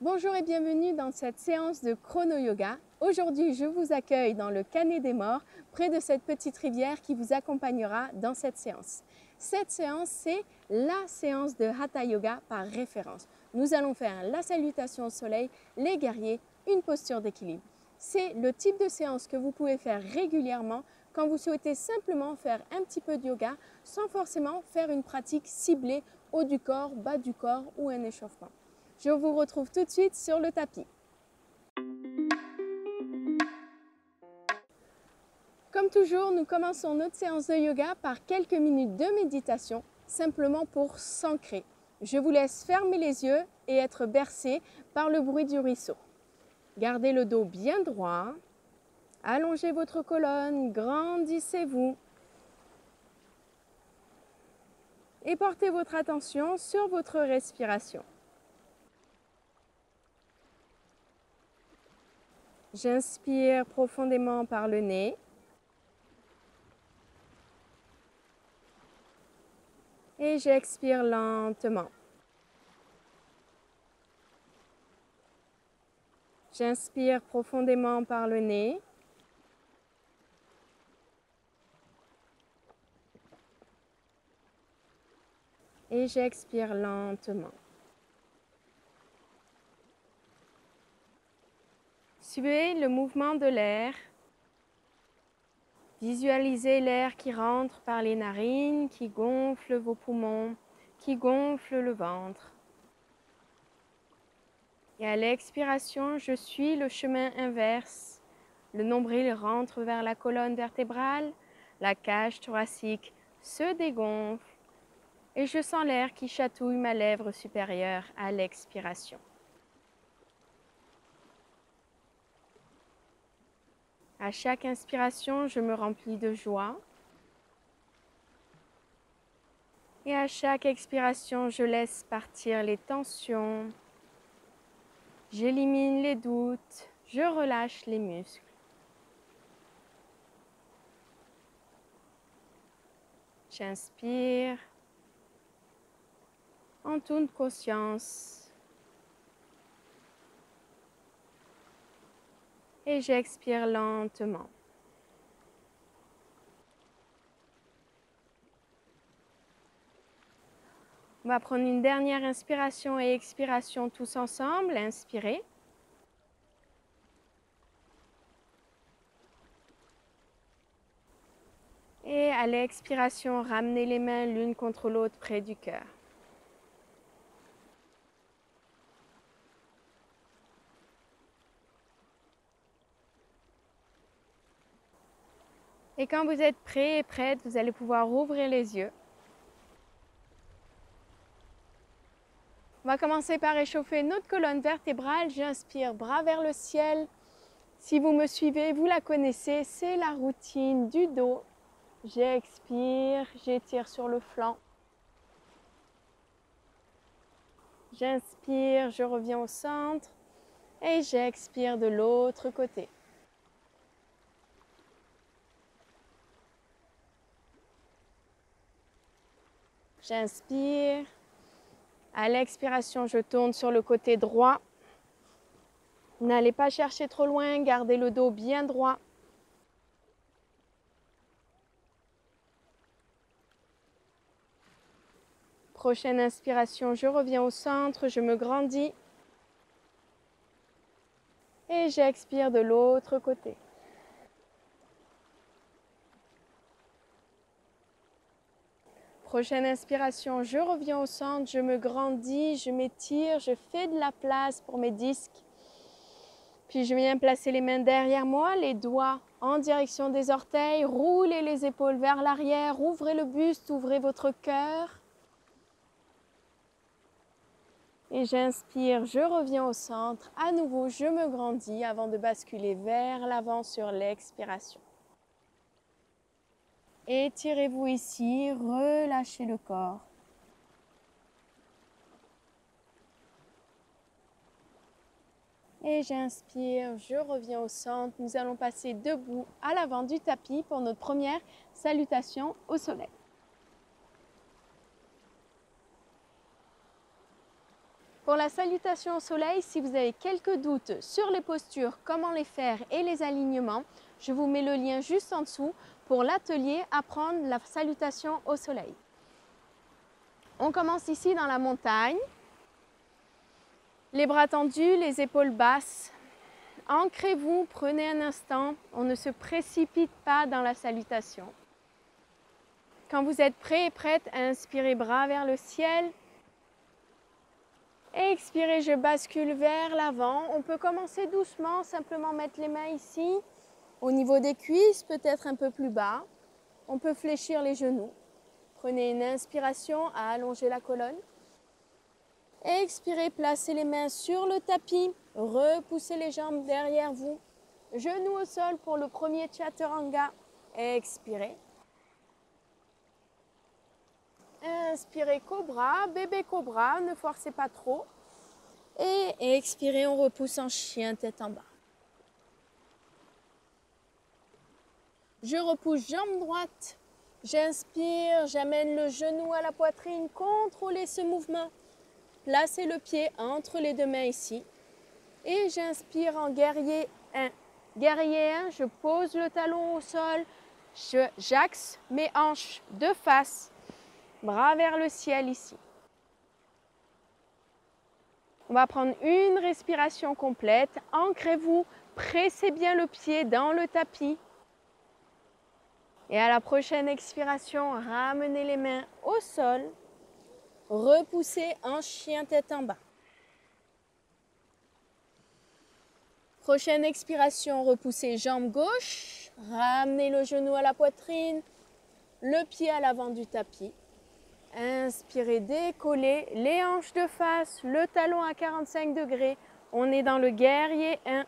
Bonjour et bienvenue dans cette séance de chrono yoga. Aujourd'hui, je vous accueille dans le Canet des Morts, près de cette petite rivière qui vous accompagnera dans cette séance. Cette séance, c'est la séance de Hatha Yoga par référence. Nous allons faire la salutation au soleil, les guerriers, une posture d'équilibre. C'est le type de séance que vous pouvez faire régulièrement quand vous souhaitez simplement faire un petit peu de yoga sans forcément faire une pratique ciblée haut du corps, bas du corps ou un échauffement. Je vous retrouve tout de suite sur le tapis. Comme toujours, nous commençons notre séance de yoga par quelques minutes de méditation, simplement pour s'ancrer. Je vous laisse fermer les yeux et être bercé par le bruit du ruisseau. Gardez le dos bien droit, allongez votre colonne, grandissez-vous et portez votre attention sur votre respiration. J'inspire profondément par le nez. Et j'expire lentement. J'inspire profondément par le nez. Et j'expire lentement. Suivez le mouvement de l'air. Visualisez l'air qui rentre par les narines, qui gonfle vos poumons, qui gonfle le ventre. Et à l'expiration, je suis le chemin inverse. Le nombril rentre vers la colonne vertébrale, la cage thoracique se dégonfle et je sens l'air qui chatouille ma lèvre supérieure à l'expiration. À chaque inspiration, je me remplis de joie. Et à chaque expiration, je laisse partir les tensions. J'élimine les doutes. Je relâche les muscles. J'inspire en toute conscience. Et j'expire lentement. On va prendre une dernière inspiration et expiration tous ensemble. Inspirez. Et à l'expiration, ramenez les mains l'une contre l'autre près du cœur. Et quand vous êtes prêt et prête, vous allez pouvoir rouvrir les yeux. On va commencer par échauffer notre colonne vertébrale. J'inspire, bras vers le ciel. Si vous me suivez, vous la connaissez, c'est la routine du dos. J'expire, j'étire sur le flanc. J'inspire, je reviens au centre et j'expire de l'autre côté. J'inspire. À l'expiration, je tourne sur le côté droit. N'allez pas chercher trop loin, gardez le dos bien droit. Prochaine inspiration, je reviens au centre, je me grandis. Et j'expire de l'autre côté. Prochaine inspiration, je reviens au centre, je me grandis, je m'étire, je fais de la place pour mes disques. Puis je viens placer les mains derrière moi, les doigts en direction des orteils, roulez les épaules vers l'arrière, ouvrez le buste, ouvrez votre cœur. Et j'inspire, je reviens au centre, à nouveau je me grandis avant de basculer vers l'avant sur l'expiration. Étirez-vous ici, relâchez le corps. Et j'inspire, je reviens au centre. Nous allons passer debout à l'avant du tapis pour notre première salutation au soleil. Pour la salutation au soleil, si vous avez quelques doutes sur les postures, comment les faire et les alignements, je vous mets le lien juste en dessous pour l'atelier Apprendre la salutation au soleil. On commence ici dans la montagne. Les bras tendus, les épaules basses. Ancrez-vous, prenez un instant, on ne se précipite pas dans la salutation. Quand vous êtes prêt et prête, inspirez bras vers le ciel. Expirez, je bascule vers l'avant. On peut commencer doucement, simplement mettre les mains ici, au niveau des cuisses, peut-être un peu plus bas. On peut fléchir les genoux. Prenez une inspiration à allonger la colonne. Expirez, placez les mains sur le tapis. Repoussez les jambes derrière vous. Genoux au sol pour le premier chaturanga. Expirez. Inspirez, cobra, bébé cobra, ne forcez pas trop. Et expirez, on repousse en chien, tête en bas. Je repousse jambe droite. J'inspire, j'amène le genou à la poitrine. Contrôlez ce mouvement. Placez le pied entre les deux mains ici. Et j'inspire en guerrier 1. Guerrier 1, je pose le talon au sol. J'axe mes hanches de face. Bras vers le ciel ici. On va prendre une respiration complète. Ancrez-vous, pressez bien le pied dans le tapis. Et à la prochaine expiration, ramenez les mains au sol. Repoussez en chien tête en bas. Prochaine expiration, repoussez jambe gauche. Ramenez le genou à la poitrine, le pied à l'avant du tapis. Inspirez, décollez les hanches de face, le talon à 45 degrés. On est dans le guerrier 1.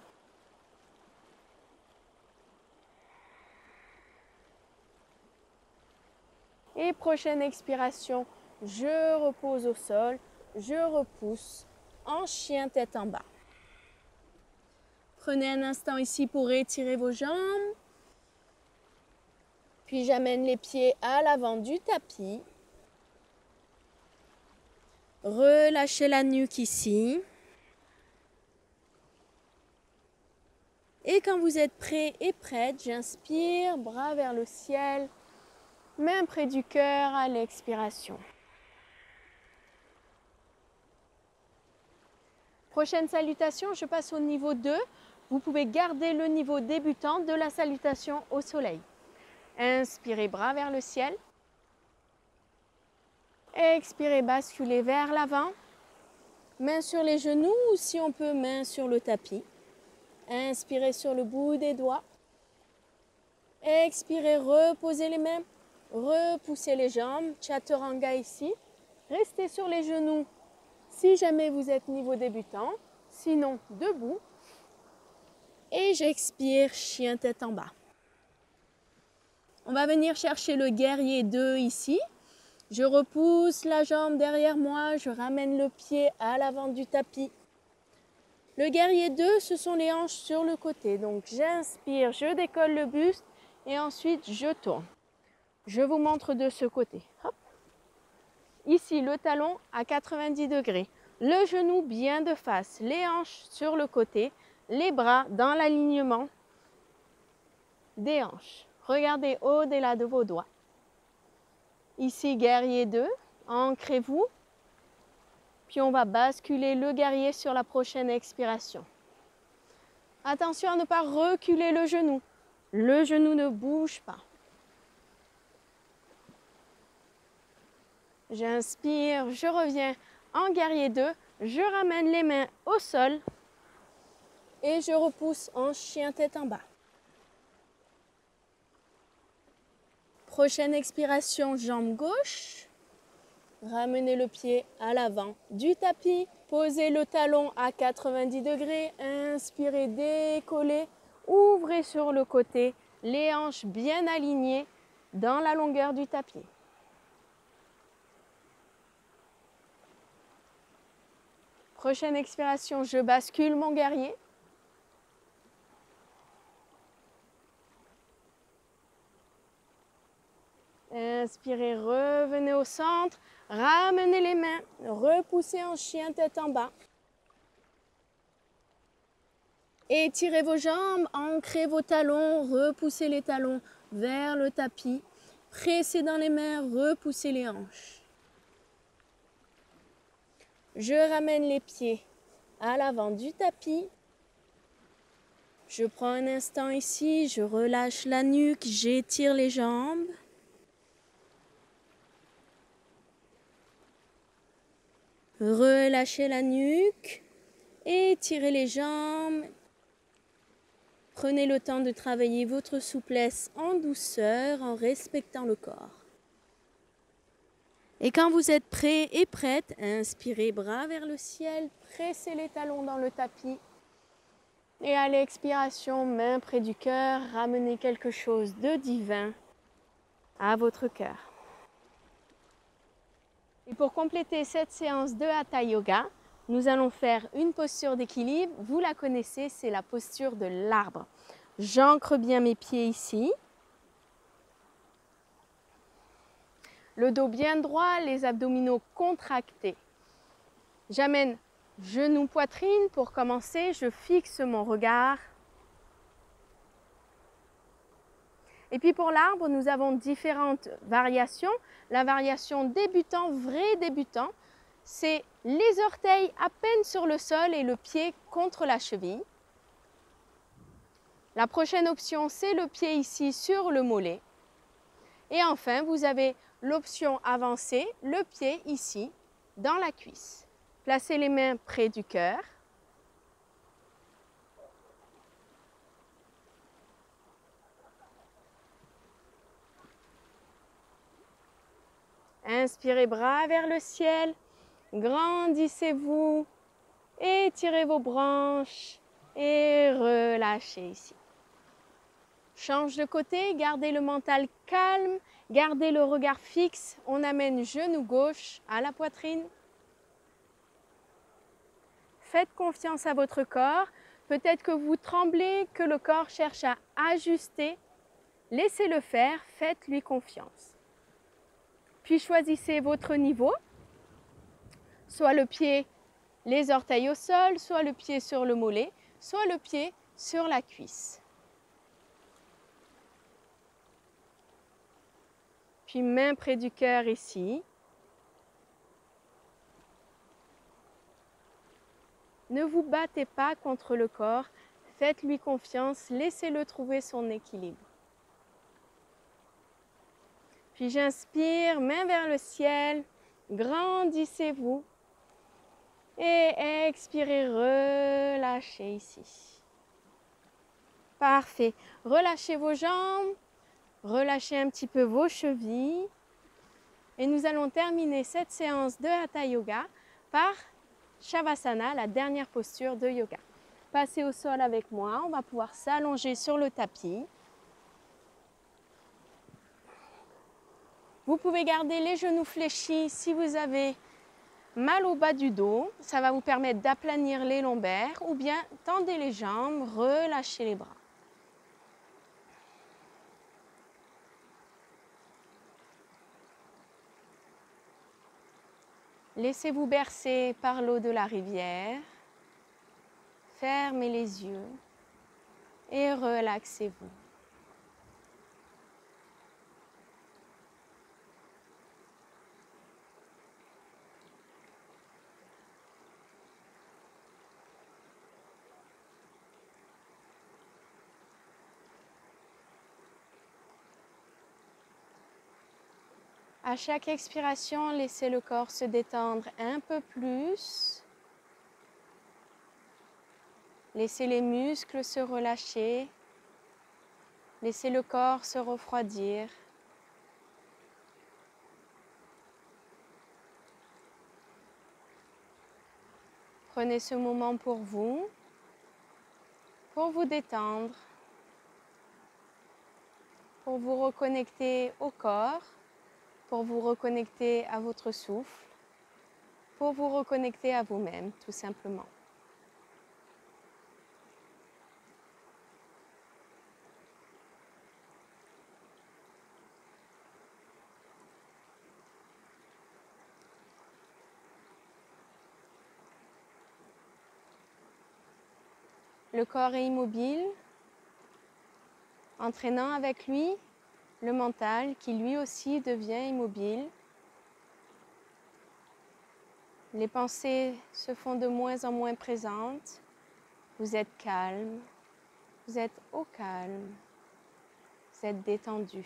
Et prochaine expiration, je repose au sol, je repousse en chien tête en bas. Prenez un instant ici pour étirer vos jambes. Puis j'amène les pieds à l'avant du tapis. Relâchez la nuque ici. Et quand vous êtes prêt et prête, j'inspire, bras vers le ciel, main près du cœur à l'expiration. Prochaine salutation, je passe au niveau 2. Vous pouvez garder le niveau débutant de la salutation au soleil. Inspirez, bras vers le ciel. Expirez, basculez vers l'avant. Mains sur les genoux ou si on peut, mains sur le tapis. Inspirez sur le bout des doigts. Expirez, reposez les mains. Repoussez les jambes. Chaturanga ici. Restez sur les genoux si jamais vous êtes niveau débutant. Sinon, debout. Et j'expire, chien tête en bas. On va venir chercher le guerrier 2 ici. Je repousse la jambe derrière moi, je ramène le pied à l'avant du tapis. Le guerrier 2, ce sont les hanches sur le côté. Donc j'inspire, je décolle le buste et ensuite je tourne. Je vous montre de ce côté. Hop. Ici, le talon à 90 degrés. Le genou bien de face, les hanches sur le côté, les bras dans l'alignement des hanches. Regardez au-delà de vos doigts. Ici, guerrier 2, ancrez-vous. Puis on va basculer le guerrier sur la prochaine expiration. Attention à ne pas reculer le genou. Le genou ne bouge pas. J'inspire, je reviens en guerrier 2. Je ramène les mains au sol. Et je repousse en chien tête en bas. Prochaine expiration, jambe gauche. Ramenez le pied à l'avant du tapis. Posez le talon à 90 degrés. Inspirez, décollez. Ouvrez sur le côté. Les hanches bien alignées dans la longueur du tapis. Prochaine expiration, je bascule mon guerrier. Inspirez, revenez au centre. Ramenez les mains, repoussez en chien tête en bas. Étirez vos jambes, ancrez vos talons, repoussez les talons vers le tapis. Pressez dans les mains, repoussez les hanches. Je ramène les pieds à l'avant du tapis. Je prends un instant ici, je relâche la nuque, j'étire les jambes. Relâchez la nuque, étirez les jambes. Prenez le temps de travailler votre souplesse en douceur, en respectant le corps. Et quand vous êtes prêt et prête, inspirez, bras vers le ciel, pressez les talons dans le tapis. Et à l'expiration, main près du cœur, ramenez quelque chose de divin à votre cœur. Et pour compléter cette séance de Hatha Yoga, nous allons faire une posture d'équilibre. Vous la connaissez, c'est la posture de l'arbre. J'ancre bien mes pieds ici. Le dos bien droit, les abdominaux contractés. J'amène genou, poitrine. Pour commencer, je fixe mon regard. Et puis pour l'arbre, nous avons différentes variations. La variation débutant, vrai débutant, c'est les orteils à peine sur le sol et le pied contre la cheville. La prochaine option, c'est le pied ici sur le mollet. Et enfin, vous avez l'option avancée, le pied ici dans la cuisse. Placez les mains près du cœur. Inspirez, bras vers le ciel. Grandissez-vous. Étirez vos branches et relâchez ici. Change de côté, gardez le mental calme, gardez le regard fixe. On amène genou gauche à la poitrine. Faites confiance à votre corps. Peut-être que vous tremblez, que le corps cherche à ajuster. Laissez-le faire, faites-lui confiance. Puis choisissez votre niveau. Soit le pied, les orteils au sol, soit le pied sur le mollet, soit le pied sur la cuisse. Puis main près du cœur ici. Ne vous battez pas contre le corps, faites-lui confiance, laissez-le trouver son équilibre. Puis j'inspire, main vers le ciel, grandissez-vous. Et expirez, relâchez ici. Parfait. Relâchez vos jambes, relâchez un petit peu vos chevilles. Et nous allons terminer cette séance de Hatha Yoga par Shavasana, la dernière posture de yoga. Passez au sol avec moi, on va pouvoir s'allonger sur le tapis. Vous pouvez garder les genoux fléchis si vous avez mal au bas du dos. Ça va vous permettre d'aplanir les lombaires ou bien tendez les jambes, relâchez les bras. Laissez-vous bercer par l'eau de la rivière. Fermez les yeux et relaxez-vous. À chaque expiration, laissez le corps se détendre un peu plus. Laissez les muscles se relâcher. Laissez le corps se refroidir. Prenez ce moment pour vous détendre, pour vous reconnecter au corps, pour vous reconnecter à votre souffle, pour vous reconnecter à vous-même, tout simplement. Le corps est immobile, entraînant avec lui le mental qui lui aussi devient immobile. Les pensées se font de moins en moins présentes. Vous êtes calme, vous êtes au calme, vous êtes détendu.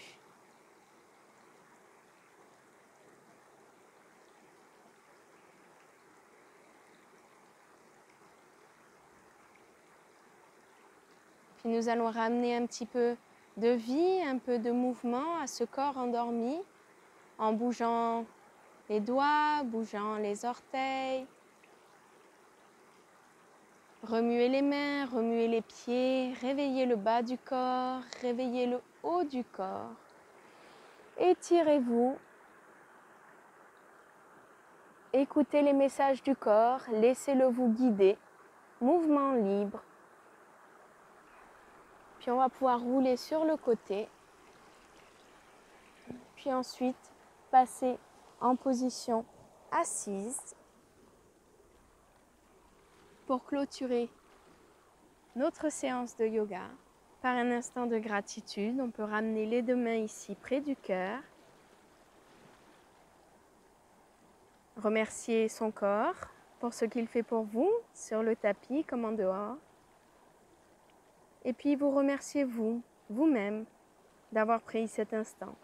Puis nous allons ramener un petit peu de vie, un peu de mouvement à ce corps endormi en bougeant les doigts, bougeant les orteils. Remuez les mains, remuez les pieds, réveillez le bas du corps, réveillez le haut du corps. Étirez-vous. Écoutez les messages du corps, laissez-le vous guider. Mouvement libre. Puis on va pouvoir rouler sur le côté. Puis ensuite, passer en position assise pour clôturer notre séance de yoga par un instant de gratitude. On peut ramener les deux mains ici près du cœur. Remercier son corps pour ce qu'il fait pour vous sur le tapis comme en dehors. Et puis vous remerciez vous-même d'avoir pris cet instant,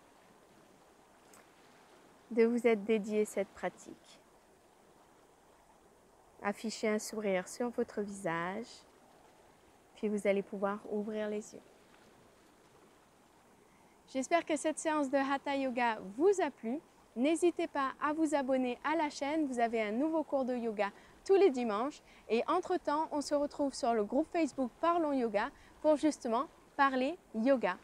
de vous être dédié cette pratique. Affichez un sourire sur votre visage, puis vous allez pouvoir ouvrir les yeux. J'espère que cette séance de Hatha Yoga vous a plu. N'hésitez pas à vous abonner à la chaîne, vous avez un nouveau cours de yoga tous les dimanches. Et entre-temps, on se retrouve sur le groupe Facebook Parlons Yoga pour justement parler yoga.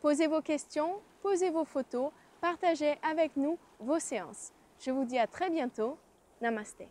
Posez vos questions, posez vos photos, partagez avec nous vos séances. Je vous dis à très bientôt. Namasté.